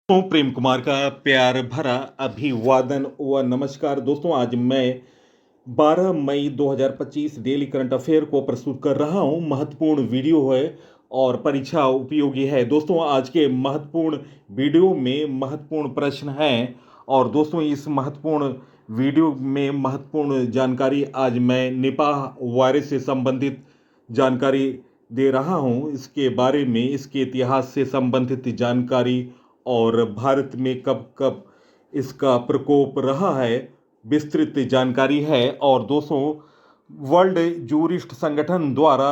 प्रेम कुमार का प्यार भरा अभिवादन व नमस्कार दोस्तों। आज मैं 12 मई 2025 डेली करंट अफेयर को प्रस्तुत कर रहा हूं। महत्वपूर्ण वीडियो है और परीक्षा उपयोगी है। दोस्तों, आज के महत्वपूर्ण वीडियो में महत्वपूर्ण प्रश्न हैं और दोस्तों इस महत्वपूर्ण वीडियो में महत्वपूर्ण जानकारी आज मैं निपाह वायरस से संबंधित जानकारी दे रहा हूं। इसके बारे में, इसके इतिहास से संबंधित जानकारी और भारत में कब कब इसका प्रकोप रहा है, विस्तृत जानकारी है। और दोस्तों, वर्ल्ड जूरिस्ट संगठन द्वारा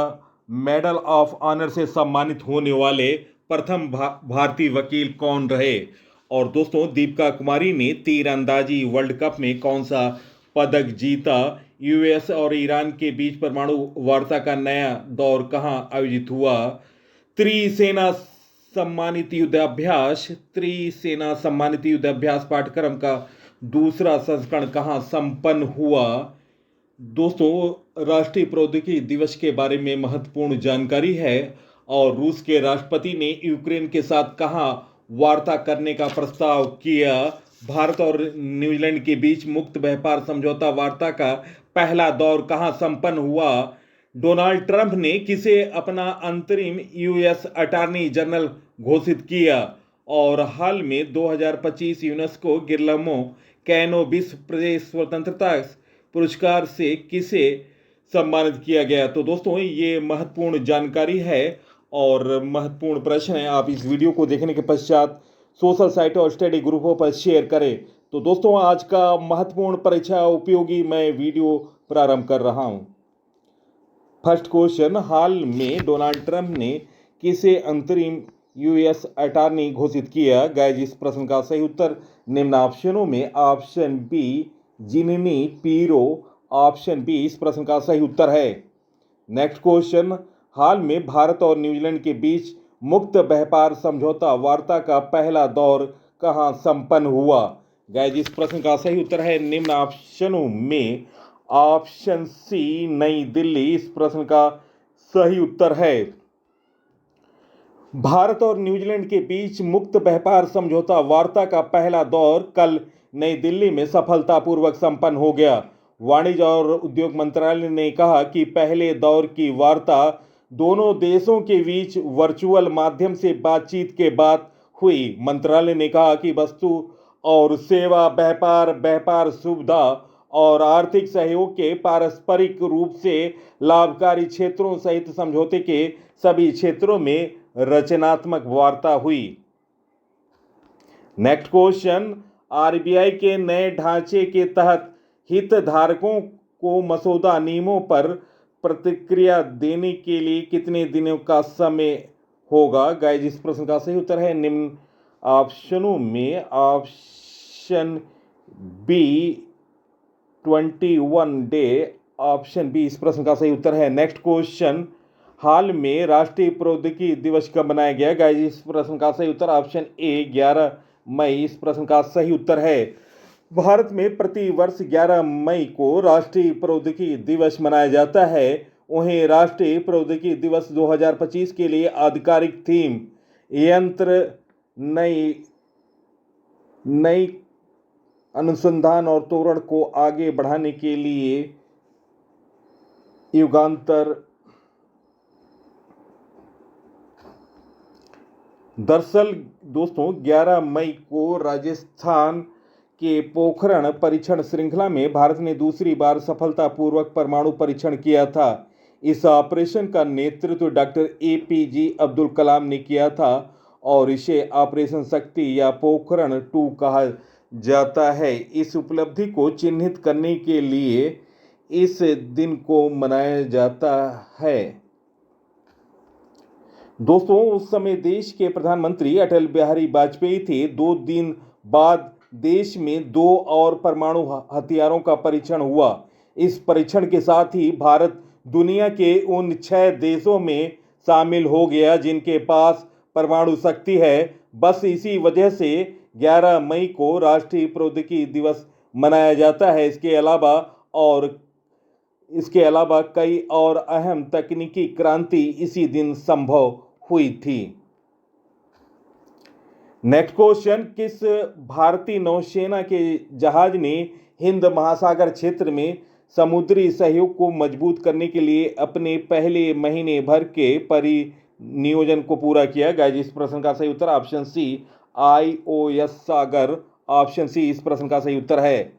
मेडल ऑफ ऑनर से सम्मानित होने वाले प्रथम भारतीय वकील कौन रहे। और दोस्तों, दीपिका कुमारी ने तीरंदाजी वर्ल्ड कप में कौन सा पदक जीता। यूएस और ईरान के बीच परमाणु वार्ता का नया दौर कहां आयोजित हुआ। त्रिसेना त्रिसेना सम्मानित युद्धाभ्यास पाठ्यक्रम का दूसरा संस्करण कहां संपन्न हुआ। दोस्तों, राष्ट्रीय प्रौद्योगिकी दिवस के बारे में महत्वपूर्ण जानकारी है। और रूस के राष्ट्रपति ने यूक्रेन के साथ कहां वार्ता करने का प्रस्ताव किया। भारत और न्यूजीलैंड के बीच मुक्त व्यापार समझौता वार्ता का पहला दौर कहां संपन्न हुआ। डोनाल्ड ट्रंप ने किसे अपना अंतरिम यूएस अटॉर्नी जनरल घोषित किया। और हाल में 2025 यूनेस्को गिर्लमो कैनो विश्व प्रेस स्वतंत्रता पुरस्कार से किसे सम्मानित किया गया। तो दोस्तों, ये महत्वपूर्ण जानकारी है और महत्वपूर्ण प्रश्न है। आप इस वीडियो को देखने के पश्चात सोशल साइटों और स्टडी ग्रुपों पर शेयर करें। तो दोस्तों, आज का महत्वपूर्ण परीक्षा उपयोगी मैं वीडियो प्रारंभ कर रहा हूं। फर्स्ट क्वेश्चन, हाल में डोनाल्ड ट्रंप ने किसे अंतरिम यूएस अटॉर्नी घोषित किया। गाइस, इस प्रश्न का सही उत्तर निम्न ऑप्शनों में ऑप्शन बी जिननी पीरो, ऑप्शन बी इस प्रश्न का सही उत्तर है। नेक्स्ट क्वेश्चन, हाल में भारत और न्यूजीलैंड के बीच मुक्त व्यापार समझौता वार्ता का पहला दौर कहां संपन्न हुआ। गाइस, इस प्रश्न का सही उत्तर है निम्न ऑप्शनों में ऑप्शन सी नई दिल्ली इस प्रश्न का सही उत्तर है। भारत और न्यूजीलैंड के बीच मुक्त व्यापार समझौता वार्ता का पहला दौर कल नई दिल्ली में सफलतापूर्वक संपन्न हो गया। वाणिज्य और उद्योग मंत्रालय ने कहा कि पहले दौर की वार्ता दोनों देशों के बीच वर्चुअल माध्यम से बातचीत के बाद हुई। मंत्रालय ने कहा कि वस्तु और सेवा व्यापार, व्यापार सुविधा और आर्थिक सहयोग के पारस्परिक रूप से लाभकारी क्षेत्रों सहित समझौते के सभी क्षेत्रों में रचनात्मक वार्ता हुई। नेक्स्ट क्वेश्चन, आरबीआई के नए ढांचे के तहत हितधारकों को मसौदा नियमों पर प्रतिक्रिया देने के लिए कितने दिनों का समय होगा। गाइस, इस प्रश्न का सही उत्तर है निम्न ऑप्शनों में option B 21 day, option B इस प्रश्न का सही उत्तर है। नेक्स्ट क्वेश्चन, हाल में राष्ट्रीय प्रौद्योगिकी दिवस कब मनाया गया। गाइस, इस प्रश्न का सही उत्तर ऑप्शन ए 11 मई इस प्रश्न का सही उत्तर है। भारत में प्रति वर्ष 11 मई को राष्ट्रीय प्रौद्योगिकी दिवस मनाया जाता है। वहीं राष्ट्रीय प्रौद्योगिकी दिवस 2025 के लिए आधिकारिक थीम यंत्र नई अनुसंधान और तोरण को आगे बढ़ाने के लिए युगांतर। दरअसल दोस्तों, 11 मई को राजस्थान के पोखरण परीक्षण श्रृंखला में भारत ने दूसरी बार सफलतापूर्वक परमाणु परीक्षण किया था। इस ऑपरेशन का नेतृत्व डॉक्टर एपीजे अब्दुल कलाम ने किया था और इसे ऑपरेशन शक्ति या पोखरण 2 कहा जाता है। इस उपलब्धि को चिन्हित करने के लिए इस दिन को मनाया जाता है। दोस्तों, उस समय देश के प्रधानमंत्री अटल बिहारी वाजपेयी थे। 2 दिन बाद देश में 2 और परमाणु हथियारों का परीक्षण हुआ। इस परीक्षण के साथ ही भारत दुनिया के उन 6 देशों में शामिल हो गया जिनके पास परमाणु शक्ति है। बस इसी वजह से 11 मई को राष्ट्रीय प्रौद्योगिकी दिवस मनाया जाता है। इसके अलावा कई और अहम तकनीकी क्रांति इसी दिन संभव हुई थी। नेक्स्ट क्वेश्चन, किस भारतीय नौसेना के जहाज ने हिंद महासागर क्षेत्र में समुद्री सहयोग को मजबूत करने के लिए अपने पहले महीने भर के परिनियोजन को पूरा किया? गाइस, इस प्रश्न का सही उत्तर ऑप्शन सी IOS सागर, ऑप्शन सी इस प्रश्न का सही उत्तर है।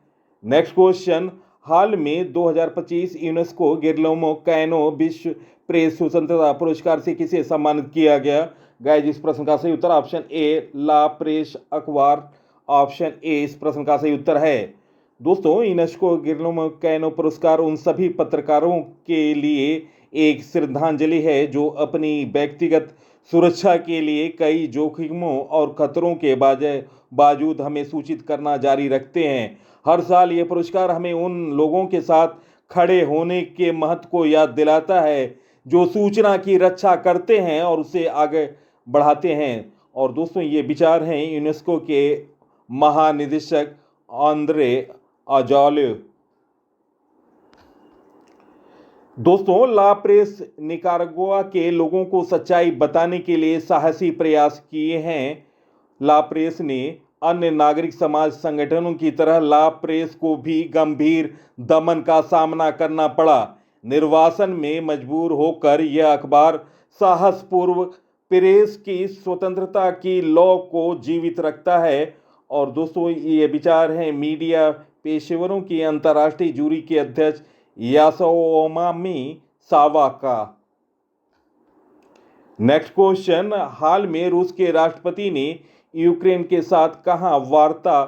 नेक्स्ट क्वेश्चन, हाल में 2025 यूनेस्को गिरलेमो कैनो विश्व प्रेस स्वतंत्रता पुरस्कार से किसे सम्मानित किया गया? गाइस, इस प्रश्न का सही उत्तर ऑप्शन ए ला प्रेस अखबार, ऑप्शन ए इस प्रश्न का सही उत्तर है। दोस्तों, यूनेस्को गिरलेमो कैनो पुरस्कार उन सभी पत्रकारों के लिए एक श्रद्धांजलि है जो अपनी व्यक्तिगत सुरक्षा के लिए कई जोखिमों और खतरों के बावजूद हमें सूचित करना जारी रखते हैं। हर साल ये पुरस्कार हमें उन लोगों के साथ खड़े होने के महत्व को याद दिलाता है जो सूचना की रक्षा करते हैं और उसे आगे बढ़ाते हैं। और दोस्तों, ये विचार हैं यूनेस्को के महानिदेशक आंद्रे अजौले। दोस्तों, ला प्रेस निकारागुआ के लोगों को सच्चाई बताने के लिए साहसी प्रयास किए हैं। ला प्रेस ने अन्य नागरिक समाज संगठनों की तरह ला प्रेस को भी गंभीर दमन का सामना करना पड़ा। निर्वासन में मजबूर होकर यह अखबार साहसपूर्वक प्रेस की स्वतंत्रता की लौ को जीवित रखता है। और दोस्तों, ये विचार हैं मीडिया पेशेवरों की अंतर्राष्ट्रीय जूरी के अध्यक्ष यासोमामी सावा का। नेक्स्ट क्वेश्चन, हाल में रूस के राष्ट्रपति ने यूक्रेन के साथ कहां वार्ता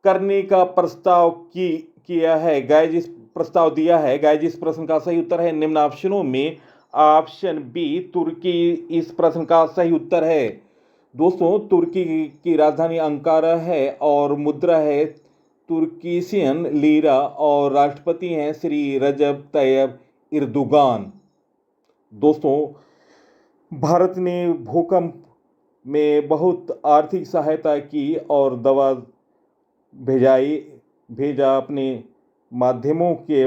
करने का प्रस्ताव किया है? गाइस, इस प्रस्ताव दिया है। गाइस, इस प्रश्न का सही उत्तर है निम्न ऑप्शनों में ऑप्शन बी तुर्की इस प्रश्न का सही उत्तर है। दोस्तों, तुर्की की राजधानी अंकारा है और मुद्रा है तुर्कीसियन लीरा और राष्ट्रपति हैं श्री रजब तैयब इर्दुगान। दोस्तों, भारत ने भूकंप में बहुत आर्थिक सहायता की और दवा भेजा अपने माध्यमों के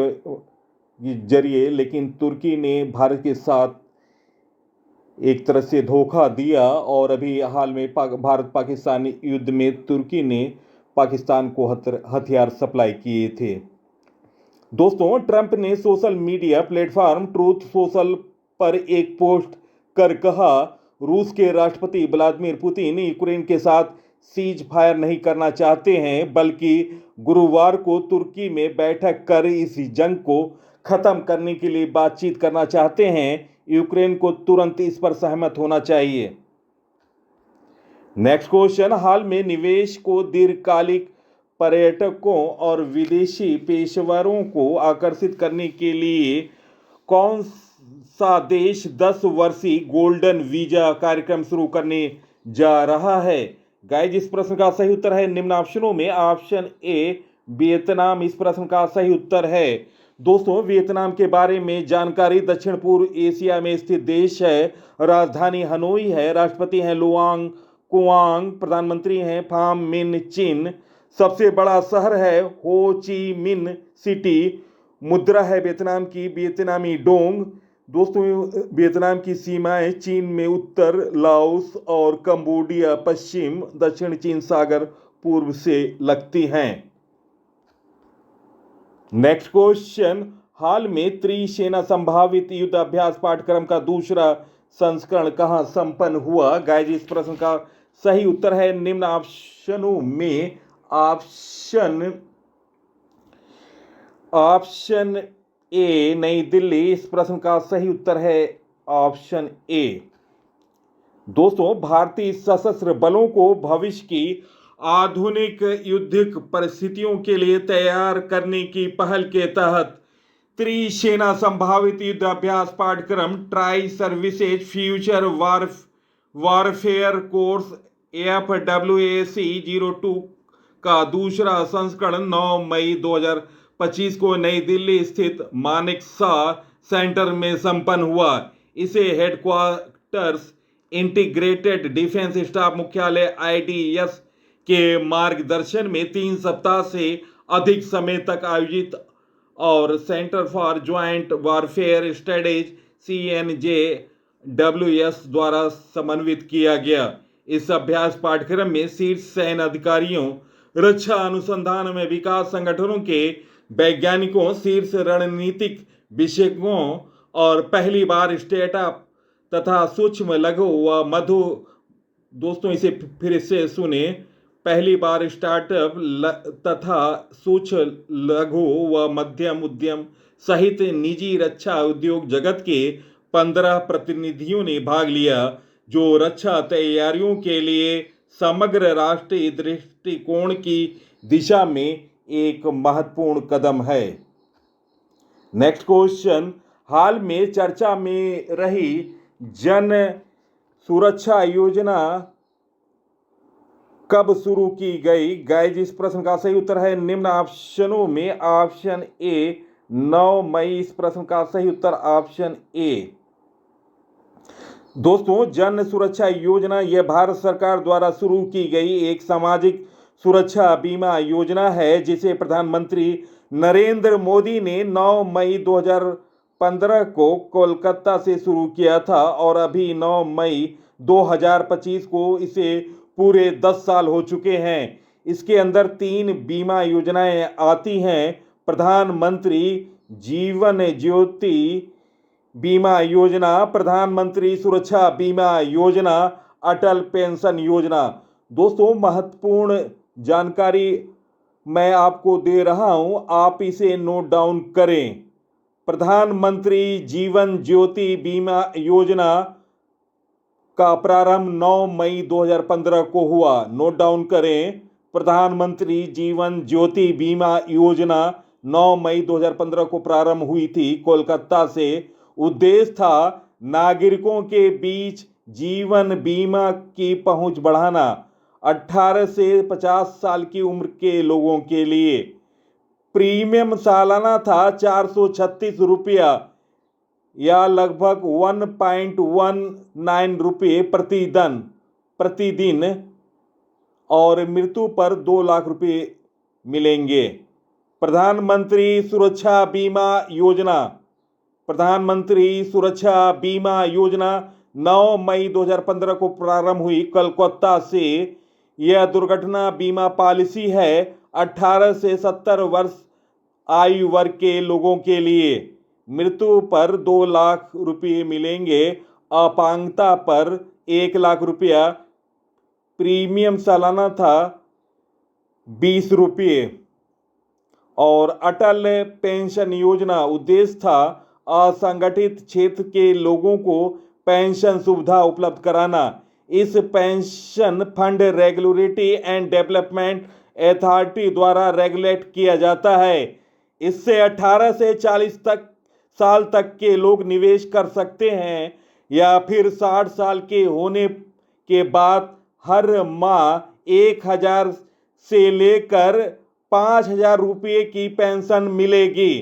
जरिए, लेकिन तुर्की ने भारत के साथ एक तरह से धोखा दिया और अभी हाल में भारत पाकिस्तान युद्ध में तुर्की ने पाकिस्तान को हथियार सप्लाई किए थे। दोस्तों, ट्रंप ने social media platform truth social पर एक पोस्ट कर कहा, रूस के राष्ट्रपति व्लादिमीर पुतिन यूक्रेन के साथ सीज फायर नहीं करना चाहते हैं, बल्कि गुरुवार को तुर्की में बैठक कर इस जंग को खत्म करने के लिए बातचीत करना चाहते हैं। यूक्रेन को तुरंत इस पर सहमत होना चाहिए। नेक्स्ट क्वेश्चन, हाल में निवेश को दीर्घकालिक पर्यटकों और विदेशी पेशेवरों को आकर्षित करने के लिए कौन सा देश 10 वर्षीय गोल्डन वीजा कार्यक्रम शुरू करने जा रहा है? गाइस, इस प्रश्न का सही उत्तर है निम्न ऑप्शनों में ऑप्शन ए वियतनाम इस प्रश्न का सही उत्तर है। दोस्तों, वियतनाम के बारे में जानकारी, दक्षिण पूर्व एशिया में स्थित देश है, राजधानी हनोई है, राष्ट्रपति हैं लुआंग कुआंग, प्रधानमंत्री हैं फाम मिन चिन, सबसे बड़ा शहर है हो ची मिन सिटी, मुद्रा है वियतनाम की वियतनामी डोंग। दोस्तों, वियतनाम की सीमाएं चीन में उत्तर, लाओस और कंबोडिया पश्चिम, दक्षिण चीन सागर पूर्व से लगती हैं। नेक्स्ट क्वेश्चन, हाल में त्रिसेना संभावित युद्ध अभ्यास पाठ्यक्रम का दूसरा संस्करण कहां संपन्न हुआ? गाइस, इस प्रश्न का सही उत्तर है निम्न ऑप्शनों में ऑप्शन ए नई दिल्ली इस प्रश्न का सही उत्तर है ऑप्शन ए। दोस्तों, भारतीय सशस्त्र बलों को भविष्य की आधुनिक युद्धिक परिस्थितियों के लिए तैयार करने की पहल के तहत त्रिसेना संभावित युद्ध अभ्यास पाठ्यक्रम tri services future warfare course FWAC-02 का दूसरा संस्करण 9 मई 2025 को नई दिल्ली स्थित मानेकशॉ सेंटर में संपन्न हुआ। इसे हेडक्वार्टर्स इंटीग्रेटेड डिफेंस स्टाफ मुख्यालय IDS के मार्गदर्शन में 3 सप्ताह से अधिक समय तक आयोजित और centre for joint warfare studies CNJWS द्वारा समन्वित किया गया। इस अभ्यास पाठ्यक्रम में शीर्ष सैन्य अधिकारियों, रक्षा अनुसंधान में विकास संगठनों के वैज्ञानिकों, शीर्ष रणनीतिक विशेषज्ञों और पहली बार स्टार्टअप तथा सूक्ष्म लघु व मधु, दोस्तों इसे फिर से सुने, पहली बार स्टार्टअप तथा सूक्ष्म लघु व मध्यम उद्यम सहित निजी रक्षा उद्योग जगत के 15 प्रतिनिधियों ने भाग लिया, जो रक्षा तैयारियों के लिए समग्र राष्ट्रीय दृष्टिकोण की दिशा में एक महत्वपूर्ण कदम है। नेक्स्ट क्वेश्चन, हाल में चर्चा में रही जन सुरक्षा योजना कब शुरू की गई? गाइस, इस प्रश्न का सही उत्तर है निम्न ऑप्शनों में ऑप्शन ए 9 मई। इस प्रश्न का सही उत्तर ऑप्शन ए। दोस्तों, जन सुरक्षा योजना यह भारत सरकार द्वारा शुरू की गई एक सामाजिक सुरक्षा बीमा योजना है, जिसे प्रधानमंत्री नरेंद्र मोदी ने 9 मई 2015 को कोलकाता से शुरू किया था और अभी 9 मई 2025 को इसे पूरे 10 साल हो चुके हैं। इसके अंदर 3 बीमा योजनाएं आती हैं: प्रधानमंत्री जीवन ज्योति बीमा योजना, प्रधानमंत्री सुरक्षा बीमा योजना, अटल पेंशन योजना। दोस्तों, महत्वपूर्ण जानकारी मैं आपको दे रहा हूं, आप इसे नोट डाउन करें। प्रधानमंत्री जीवन ज्योति बीमा योजना का प्रारंभ 9 मई 2015 को हुआ। नोट डाउन करें, प्रधानमंत्री जीवन ज्योति बीमा योजना 9 मई 2015 को प्रारंभ हुई थी कोलकाता से। उद्देश्य था नागरिकों के बीच जीवन बीमा की पहुंच बढ़ाना 18 से 50 साल की उम्र के लोगों के लिए। प्रीमियम सालाना था 436 रुपया या लगभग 1.19 रुपये प्रतिदिन और मृत्यु पर 2 लाख रुपये मिलेंगे। प्रधानमंत्री सुरक्षा बीमा योजना, प्रधानमंत्री सुरक्षा बीमा योजना 9 मई 2015 को प्रारंभ हुई कोलकाता से। यह दुर्घटना बीमा पॉलिसी है 18 से 70 वर्ष आयु वर्ग के लोगों के लिए। मृत्यु पर 2 लाख रुपये मिलेंगे, अपांगता पर 1 लाख रुपया। प्रीमियम सालाना था 20 रुपये। और अटल पेंशन योजना, उद्देश्य था असंगठित क्षेत्र के लोगों को पेंशन सुविधा उपलब्ध कराना। इस pension fund regulatory and development authority द्वारा रेगुलेट किया जाता है। इससे 18 से 40 साल तक के लोग निवेश कर सकते हैं या फिर 60 साल के होने के बाद हर माह 1000 से लेकर 5000 रुपये की पेंशन मिलेगी।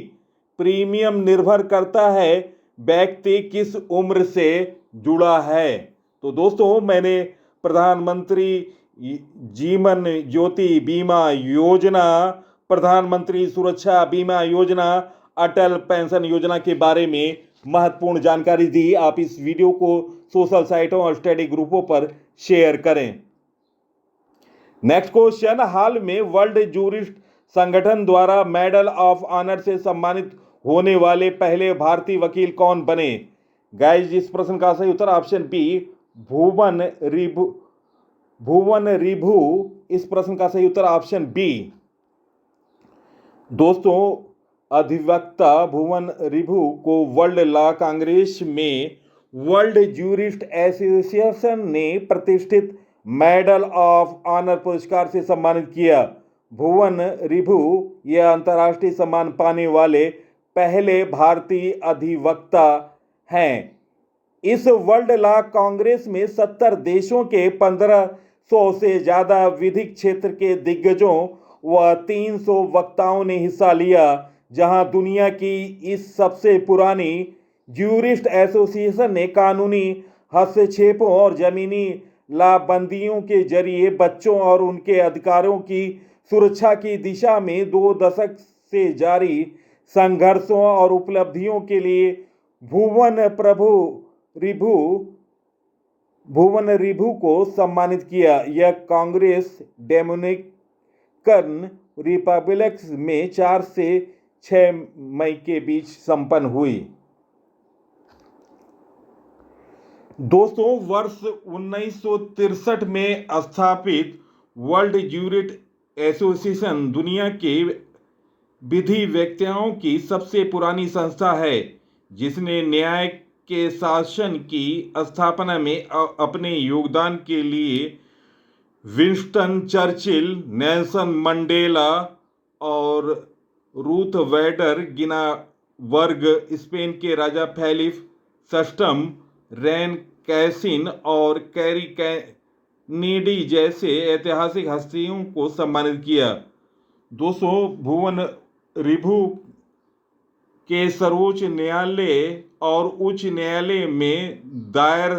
प्रीमियम निर्भर करता है व्यक्ति किस उम्र से जुड़ा है। तो दोस्तों, मैंने प्रधानमंत्री जीवन ज्योति बीमा योजना, प्रधानमंत्री सुरक्षा बीमा योजना, अटल पेंशन योजना के बारे में महत्वपूर्ण जानकारी दी। आप इस वीडियो को सोशल साइटों और स्टडी ग्रुपों पर शेयर करें। नेक्स्ट क्वेश्चन, हाल में वर्ल्ड जूरिस्ट संगठन द्वारा मेडल ऑफ ऑनर से सम्मानित होने वाले पहले भारतीय वकील कौन बने? गाइस, इस प्रश्न का सही उत्तर ऑप्शन बी भुवन रिभु। इस प्रश्न का सही उत्तर ऑप्शन बी। दोस्तों, अधिवक्ता भुवन रिभु को वर्ल्ड लॉ कांग्रेस में वर्ल्ड जूरिस्ट एसोसिएशन ने प्रतिष्ठित मेडल ऑफ ऑनर पुरस्कार से सम्मानित किया। भुवन रिभु यह अंतर्राष्ट्रीय सम्मान पाने वाले पहले भारतीय अधिवक्ता हैं। इस वर्ल्ड लॉ कांग्रेस में 70 देशों के 1500 से ज्यादा विधिक क्षेत्र के दिग्गजों व 300 वक्ताओं ने हिस्सा लिया, जहां दुनिया की इस सबसे पुरानी ज्यूरिस्ट एसोसिएशन ने कानूनी हस्तक्षेपों और जमीनी लाबंदियों के जरिए बच्चों और उनके अधिकारों की सुरक्षा की दिशा में 2 दशक से जारी संघर्षों और उपलब्धियों के लिए भुवन रिभु भुवन रिभु को सम्मानित किया। यह कांग्रेस डोमिनिकन रिपब्लिक में 4 से 6 मई के बीच संपन्न हुई। दोस्तों, वर्ष 1963 में स्थापित वर्ल्ड ज्यूरिट एसोसिएशन दुनिया के विधि व्यक्तियों की सबसे पुरानी संस्था है, जिसने न्याय के शासन की स्थापना में अपने योगदान के लिए विंस्टन चर्चिल, नेल्सन मंडेला और रूथ वैडर गिनावर्ग, स्पेन के राजा फेलिप सस्टम, रेन कैसिन और कैरी कैनेडी जैसे ऐतिहासिक हस्तियों को सम्मानित किया। दोस्तों, भुवन रिभु के सर्वोच्च न्यायालय और उच्च न्यायालय में दायर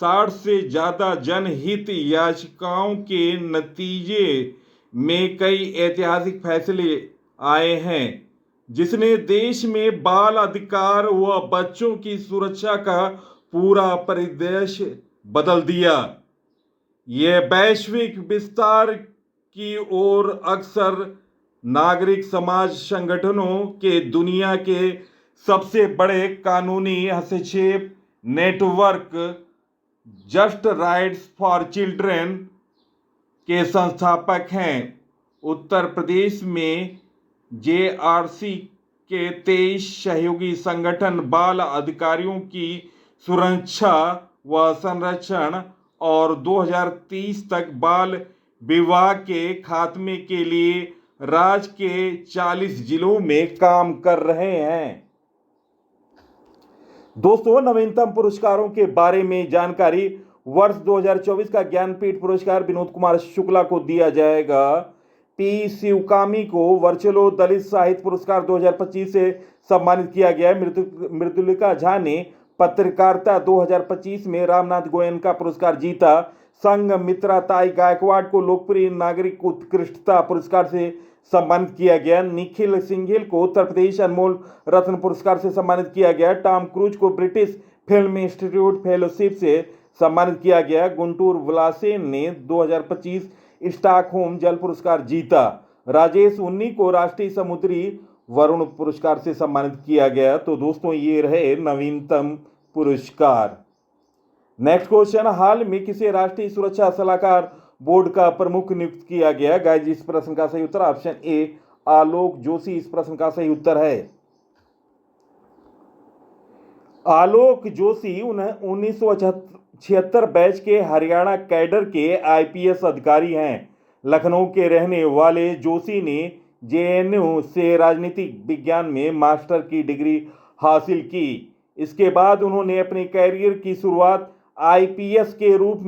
60 से ज़्यादा जनहित याचिकाओं के नतीजे में कई ऐतिहासिक फैसले आए हैं, जिसने देश में बाल अधिकार व बच्चों की सुरक्षा का पूरा परिदृश्य बदल दिया। यह वैश्विक विस्तार की ओर अक्सर नागरिक समाज संगठनों के दुनिया के सबसे बड़े कानूनी हस्तक्षेप network just rights for children के संस्थापक हैं। उत्तर प्रदेश में जेआरसी के 23 सहयोगी संगठन बाल अधिकारियों की सुरक्षा व संरक्षण और 2030 तक बाल विवाह के खात्मे के लिए राज्य के 40 जिलों में काम कर रहे हैं। दोस्तों, नवीनतम पुरस्कारों के बारे में जानकारी। वर्ष 2024 का ज्ञानपीठ पुरस्कार विनोद कुमार शुक्ला को दिया जाएगा। पी शिवकामी को वर्चलो दलित साहित्य पुरस्कार 2025 से सम्मानित किया गया। मृदुलिका झा ने पत्रकारिता 2025 में रामनाथ गोयनका पुरस्कार जीता। संघमित्रा ताई गायकवाड़ को लोकप्रिय नागरिक उत्कृष्टता पुरस्कार से सम्मानित किया गया। निखिल सिंघल को उत्तर प्रदेश अनमोल रत्न पुरस्कार से सम्मानित किया गया। टॉम क्रूज को ब्रिटिश फिल्म इंस्टीट्यूट फेलोशिप से सम्मानित किया गया। गुंटूर व्लासेन ने 2025 स्टॉकहोम जल पुरस्कार जीता। राजेश उन्नी को राष्ट्रीय समुद्री वरुण पुरस्कार से सम्मानित किया गया। तो दोस्तों, ये रहे नवीनतम पुरस्कार। नेक्स्ट क्वेश्चन, हाल में किसे राष्ट्रीय सुरक्षा सलाहकार बोर्ड का प्रमुख नियुक्त किया गया? गाइस, इस प्रश्न का सही उत्तर ऑप्शन ए आलोक जोशी इस प्रश्न का सही उत्तर है। आलोक जोशी 1976 बैच के हरियाणा कैडर के आईपीएस अधिकारी हैं। लखनऊ के रहने वाले जोशी ने जेएनयू से राजनीतिक विज्ञान में मास्टर की डिग्री हासिल की। इसके बाद उन्होंने अपने कैरियर की शुरुआत आईपीएस के रूप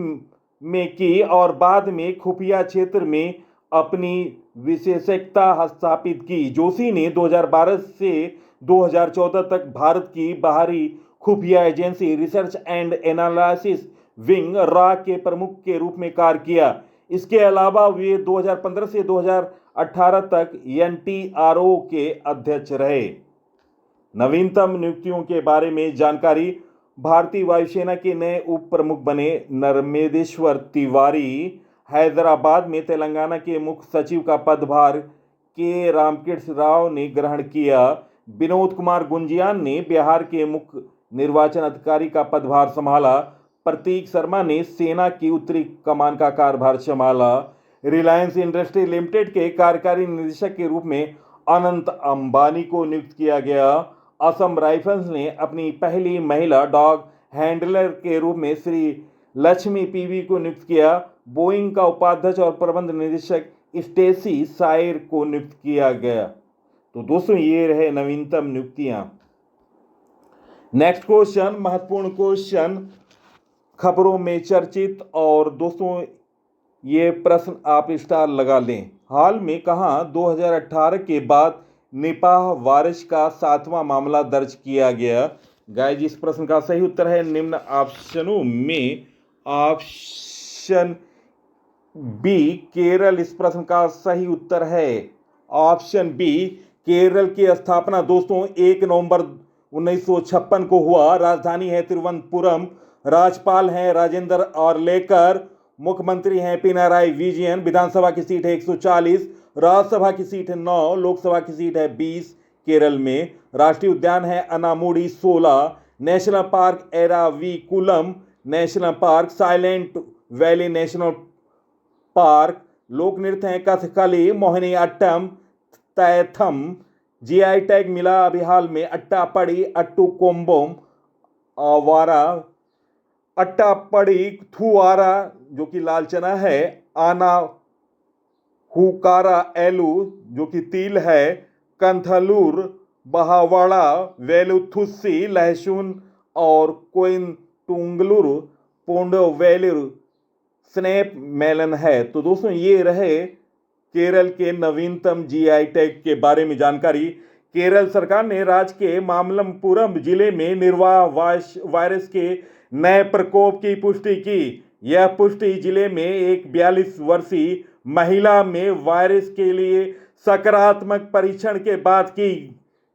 में की और बाद में खुफिया क्षेत्र में अपनी विशेषज्ञता स्थापित की। जोशी ने 2012 से 2014 तक भारत की बाहरी खुफिया agency research and analysis wing रा के प्रमुख के रूप में कार्य किया। इसके अलावा वे 2015 से 2018 तक एनटीआरओ के अध्यक्ष रहे। नवीनतम नियुक्तियों के बारे में जानकारी। भारतीय वायुसेना के नए उप प्रमुख बने नर्मेदेश्वर तिवारी। हैदराबाद में तेलंगाना के मुख्य सचिव का पदभार के रामकृष्ण राव ने ग्रहण किया। विनोद कुमार गुंजियान ने बिहार के मुख्य निर्वाचन अधिकारी का पदभार संभाला। प्रतीक शर्मा ने सेना की उत्तरी कमान का कार्यभार संभाला। रिलायंस इंडस्ट्री लिमिटेड के कार्यकारी निदेशक के रूप में अनंत अंबानी को नियुक्त किया गया। असम राइफल्स ने अपनी पहली महिला डॉग हैंडलर के रूप में श्री लक्ष्मी पीवी को नियुक्त किया। बोइंग का उपाध्यक्ष और प्रबंध निदेशक स्टेसी सायर को नियुक्त किया गया। तो दोस्तों, ये रहे नवीनतम नियुक्तियां। नेक्स्ट क्वेश्चन, महत्वपूर्ण क्वेश्चन, खबरों में चर्चित। और दोस्तों, ये प्रश्न आप स्टार लगा लें। हाल में कहां 2018 के बाद निपाह वायरस का 7वां मामला दर्ज किया गया? गाइस, इस प्रश्न का सही उत्तर है निम्न ऑप्शनों में ऑप्शन बी केरल इस प्रश्न का सही उत्तर है। ऑप्शन बी केरल की स्थापना दोस्तों 1 नवंबर 1956 को हुआ। राजधानी है तिरुवनंतपुरम। राज्यपाल हैं राजेंद्र आर्लेकर, मुख्यमंत्री हैं पिनाराई विजयन, विधानसभा की सीट है 140, राज्यसभा की सीट है 9, लोकसभा की सीट है 20 केरल में। राष्ट्रीय उद्यान है Anamudi 16, national park Eravikulam national park, silent valley national park. लोक नृत्य हैं कथकली, मोहिनी अट्टम, तैथम। जीआई टैग मिला अभी हाल में अट्टापड़ी, अट्टू कोम्बोम, आवारा, अट्टापड़ी थुआरा जो कि लाल चना है, आना हुकारा एलू जो कि तिल है, कंथलूर, बहावाड़ा, वेलुथुस्सी लहसुन और कोइन टुंगलुर पोंडो वेलुर स्नैप मेलन है। तो दोस्तों ये रहे केरल के नवीनतम जीआई टैग के बारे में जानकारी। केरल सरकार ने राज्य के मामल्लपुरम जिले में निर्वाह वायरस के नए प्रकोप की पुष्टि की। यह पुष्टि जिले में एक 42 वर्षीय महिला में वायरस के लिए सकारात्मक परीक्षण के बाद की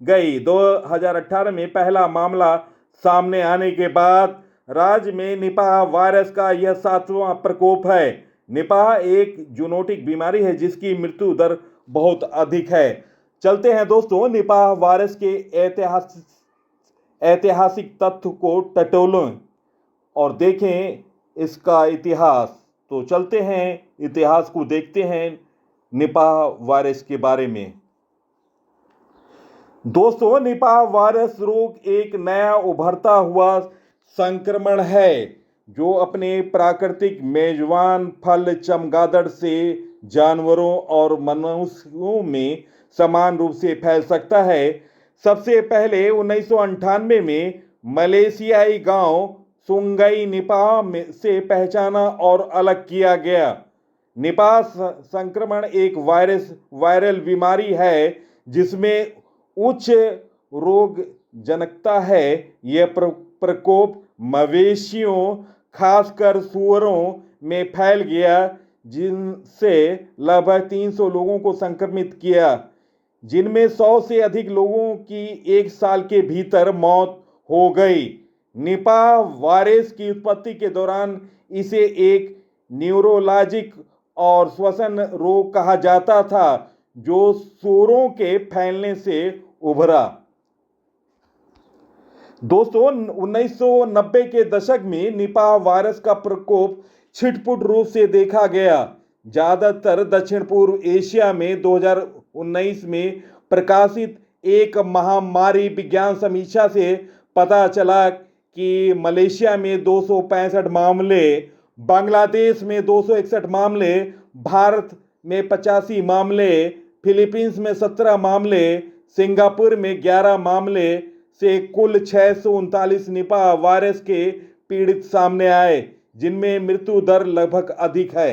गई। 2018 में पहला मामला सामने आने के बाद राज्य में निपाह वायरस का यह 7वां प्रकोप है। निपाह एक जूनोटिक बीमारी है जिसकी मृत्यु दर बहुत अधिक है। चलते हैं दोस्तों निपाह वायरस के ऐतिहासिक तथ्य को टटोलें और देखें इसका इतिहास। तो चलते हैं इतिहास को देखते हैं निपाह वायरस के बारे में। दोस्तों निपाह वायरस रोग एक नया उभरता हुआ संक्रमण है जो अपने प्राकृतिक मेजबान फल चमगादड़ से जानवरों और मनुष्यों में समान रूप से फैल सकता है। सबसे पहले 1998 में मलेशियाई गांव सुंगई निपाह से पहचाना और अलग किया गया। निपाह संक्रमण एक वायरल बीमारी है जिसमें उच्च रोग जनकता है। यह प्रकोप मवेशियों खासकर सुअरों में फैल गया जिनसे लगभग 300 लोगों को संक्रमित किया, जिनमें 100 से अधिक लोगों की एक साल के भीतर मौत हो गई। निपाह वायरस की उत्पत्ति के दौरान इसे एक न्यूरोलॉजिक और श्वसन रोग कहा जाता था जो सूअरों के फैलने से उभरा। दोस्तों 1990 के दशक में निपाह वायरस का प्रकोप छिटपुट रूप से देखा गया। ज्यादातर दक्षिण पूर्व एशिया में 2019 में प्रकाशित एक महामारी विज्ञान समीक्षा से पता चला कि मलेशिया में 265 मामले, बांग्लादेश में 261 मामले, भारत में 85 मामले, फिलीपींस में 17 मामले, सिंगापुर में 11 मामले से कुल 639 निपाह वायरस के पीड़ित सामने आए, जिनमें मृत्यु दर लगभग अधिक है।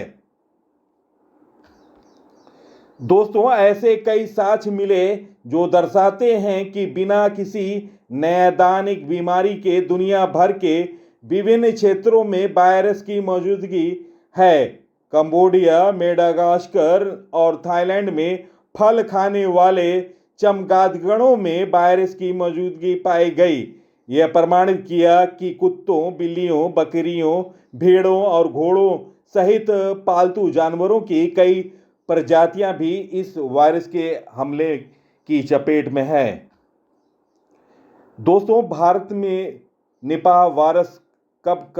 दोस्तों ऐसे कई साक्ष्य मिले जो दर्शाते हैं कि बिना किसी नैदानिक बीमारी के दुनिया भर के विभिन्न क्षेत्रों में वायरस की मौजूदगी है। कंबोडिया, मेडागास्कर और थाईलैंड में फल खाने वाले चमगादड़ों में वायरस की मौजूदगी पाई गई। यह प्रमाणित किया कि कुत्तों, बिल्लियों, बकरियों, भेड़ों और घोड़ों सहित पालतू जानवरों की कई प्रजातियां भी इस वायरस के हमले की चपेट में है। दोस्तों भारत में निपाह वायरस कब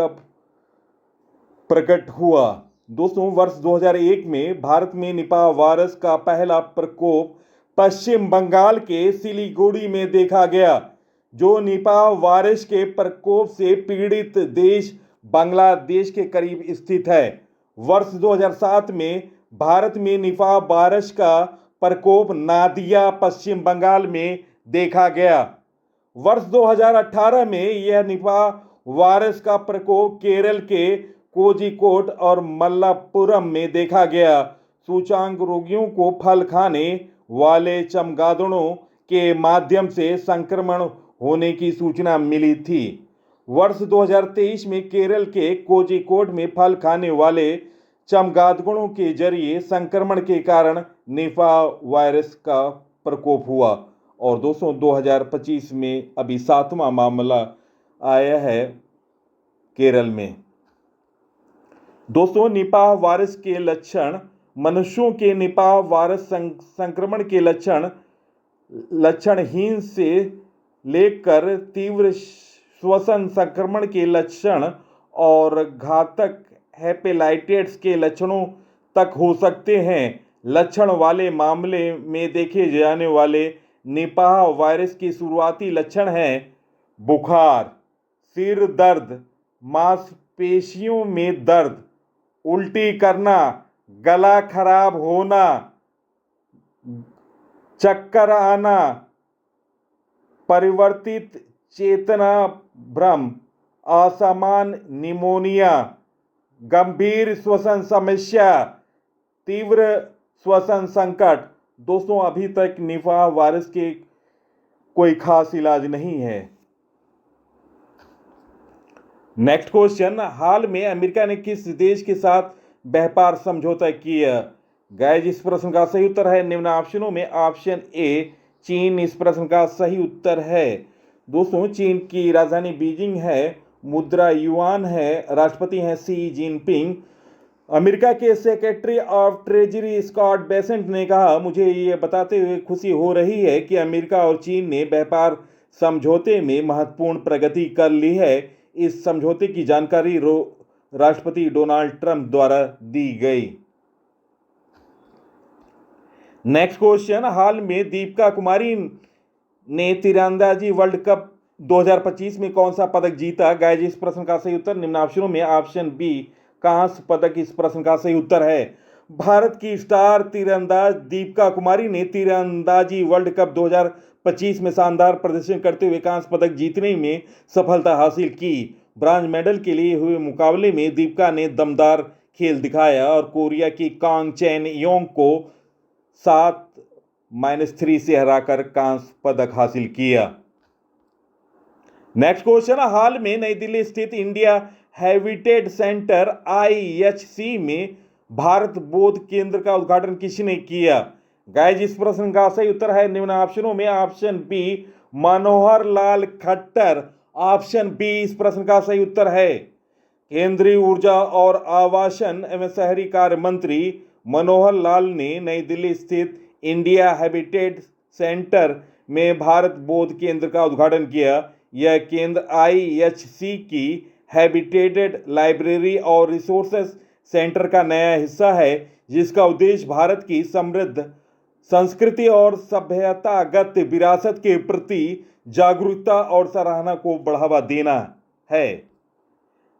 प्रकट हुआ? दोस्तों वर्ष 2001 में भारत में निपाह वायरस का पहला प्रकोप पश्चिम बंगाल के सिलीगुड़ी में देखा गया, जो निपाह वायरस के प्रकोप से पीड़ित देश बांग्लादेश के करीब स्थित है। वर्ष 2007 में भारत में निपाह वायरस का प्रकोप नादिया पश्चिम बंगाल में देखा गया। वर्ष 2018 में यह निपाह वायरस का प्रकोप केरल के कोझिकोड और मल्लापुरम में देखा गया। सूचांक रोगियों को फल खाने वाले चमगादड़ों के माध्यम से संक्रमण होने की सूचना मिली थी। वर्ष 2023 में केरल के कोझिकोड में फल खाने वाले चमगादड़ों के जरिए संक्रमण के कारण निपाह वायरस का प्रकोप हुआ। और दोस्तों 2025 में अभी 7वां मामला आया है केरल में। दोस्तों, निपाह वायरस के लक्षण। मनुष्यों के निपाह वायरस संक्रमण के लक्षणहीन से लेकर तीव्र श्वसन संक्रमण के लक्षण और घातक हेपेटाइटिस के लक्षणों तक हो सकते हैं। लक्षण वाले मामले में देखे जाने वाले निपाह वायरस की शुरुआती लक्षण हैं बुखार, सिर दर्द, मांसपेशियों में दर्द, उल्टी करना, गला खराब होना, चक्कर आना, परिवर्तित चेतना भ्रम, असामान्य निमोनिया, गंभीर श्वसन समस्या, तीव्र श्वसन संकट। दोस्तों, अभी तक निपाह वायरस के कोई खास इलाज नहीं है। नेक्स्ट क्वेश्चन, हाल में अमेरिका ने किस देश के साथ व्यापार समझौता किया? गाइस, इस प्रश्न का सही उत्तर है निम्न ऑप्शनों में ऑप्शन ए चीन इस प्रश्न का सही उत्तर है। दोस्तों, चीन की राजधानी बीजिंग है, मुद्रा युआन है, राष्ट्रपति हैं शी जिनपिंग। अमेरिका के secretary of treasury Scott Bessent ने कहा, मुझे ये बताते हुए खुशी हो रही है कि अमेरिका और चीन ने व्यापार समझौते में महत्वपूर्ण प्रगति कर ली है। इस समझौते की जानकारी राष्ट्रपति डोनाल्ड ट्रंप द्वारा दी गई। नेक्स्ट क्वेश्चन, हाल में दीपिका कुमारी ने तीरंदाजी वर्ल्ड कप 2025 में कौन सा पदक जीता? गाइस, इस प्रश्न का सही उत्तर निम्न ऑप्शनों में ऑप्शन बी कांस्य पदक इस प्रश्न का सही उत्तर है। भारत की स्टार तीरंदाज दीपिका कुमारी ने तीरंदाजी वर्ल्ड कप 2025 में शानदार प्रदर्शन करते हुए कांस्य पदक जीतने में सफलता हासिल की। ब्रॉन्ज मेडल के लिए हुए मुकाबले में दीपिका ने दमदार खेल दिखाया और कोरिया की कांग चेन योंग को 7-3 से हराकर कांस्य पदक हासिल किया। नेक्स्ट क्वेश्चन, हाल में नई दिल्ली स्थित इंडिया हैबिटेट सेंटर IHC में भारत बौद्ध केंद्र का उद्घाटन किसने किया? गाइस, इस प्रश्न का सही उत्तर है निम्न ऑप्शनों में option B Manohar Lal Khattar. Option B इस प्रश्न का सही उत्तर है। केंद्रीय ऊर्जा और आवासन एवं शहरी कार्य मंत्री मनोहर लाल ने नई दिल्ली स्थित इंडिया हैबिटेट सेंटर में भारत बौद्ध केंद्र का उद्घाटन किया। यह केंद्र IHC की हैबिटेटेड लाइब्रेरी और रिसोर्सेस सेंटर का नया हिस्सा है, जिसका उद्देश्य भारत की समृद्ध संस्कृति और सभ्यतागत विरासत के प्रति जागरूकता और सराहना को बढ़ावा देना है।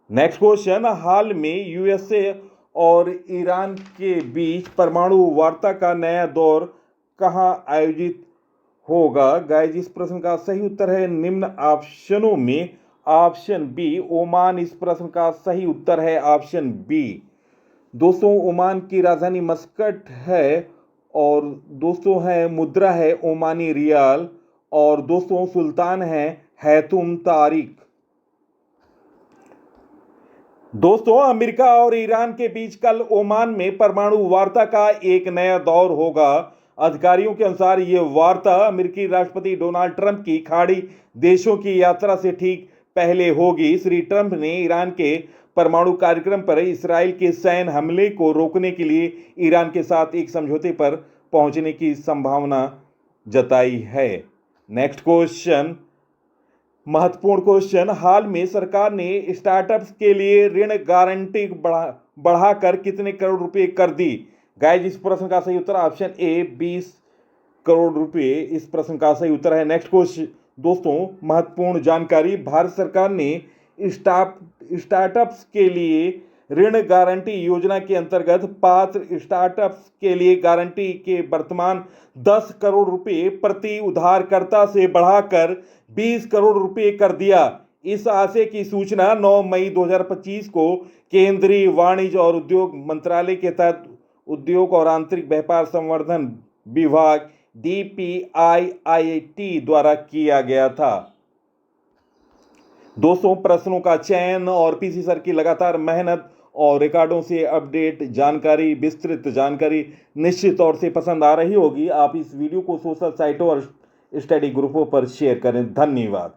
नेक्स्ट क्वेश्चन, हाल में USA और ईरान के बीच परमाणु वार्ता का नया दौर कहां आयोजित होगा? गाइस, इस प्रश्न का सही उत्तर है निम्न ऑप्शनों में ऑप्शन बी ओमान। इस प्रश्न का सही उत्तर है ऑप्शन बी। दोस्तों, ओमान की राजधानी मस्कट है और दोस्तों है मुद्रा है ओमानी रियाल और दोस्तों सुल्तान है हैतुम तारिक। दोस्तों, अमेरिका और ईरान के बीच कल ओमान में परमाणु वार्ता का एक नया दौर होगा। अधिकारियों के अनुसार ये वार्ता अमेरिकी राष्ट्रपति डोनाल्ड ट्रंप की खाड़ी देशों की यात्रा से ठीक पहले होगी। श्री ट्रंप ने ईरान के परमाणु कार्यक्रम पर इस्राएल के सैन्य हमले को रोकने के लिए ईरान के साथ एक समझौते पर पहुंचने की संभावना जताई है। नेक्स्ट क्वेश्चन, महत्वपूर्ण क्वेश्चन, हाल में सरकार ने स्टार्टअप्स के लिए ऋण गारंटी बढ़ाकर कितने करोड़ रुपए कर दी? गाइस, इस प्रश्न का सही उत्तर ऑप्शन ए 20 करोड़ रुपए इस प्रश्न का सही उत्तर है। नेक्स्ट क्वेश्चन, दोस्तों महत्वपूर्ण जानकारी, भारत सरकार ने स्टार्टअप्स के लिए ऋण गारंटी योजना के अंतर्गत पात्र स्टार्टअप्स के लिए गारंटी के वर्तमान 10 करोड़ रुपए प्रति उधारकर्ता से बढ़ाकर 20 करोड़ रुपए कर दिया। इस आशय की सूचना 9 मई 2025 को केंद्रीय वाणिज्य और उद्योग मंत्रालय के तहत उद्योग और आंतरिक व्यापार संवर्धन विभाग DPIIT द्वारा किया गया था। दोस्तों, प्रश्नों का चयन और PC सर की लगातार मेहनत और रिकॉर्डों से अपडेट जानकारी, विस्तृत जानकारी निश्चित तौर से पसंद आ रही होगी। आप इस वीडियो को सोशल साइटों और स्टडी ग्रुपों पर शेयर करें। धन्यवाद।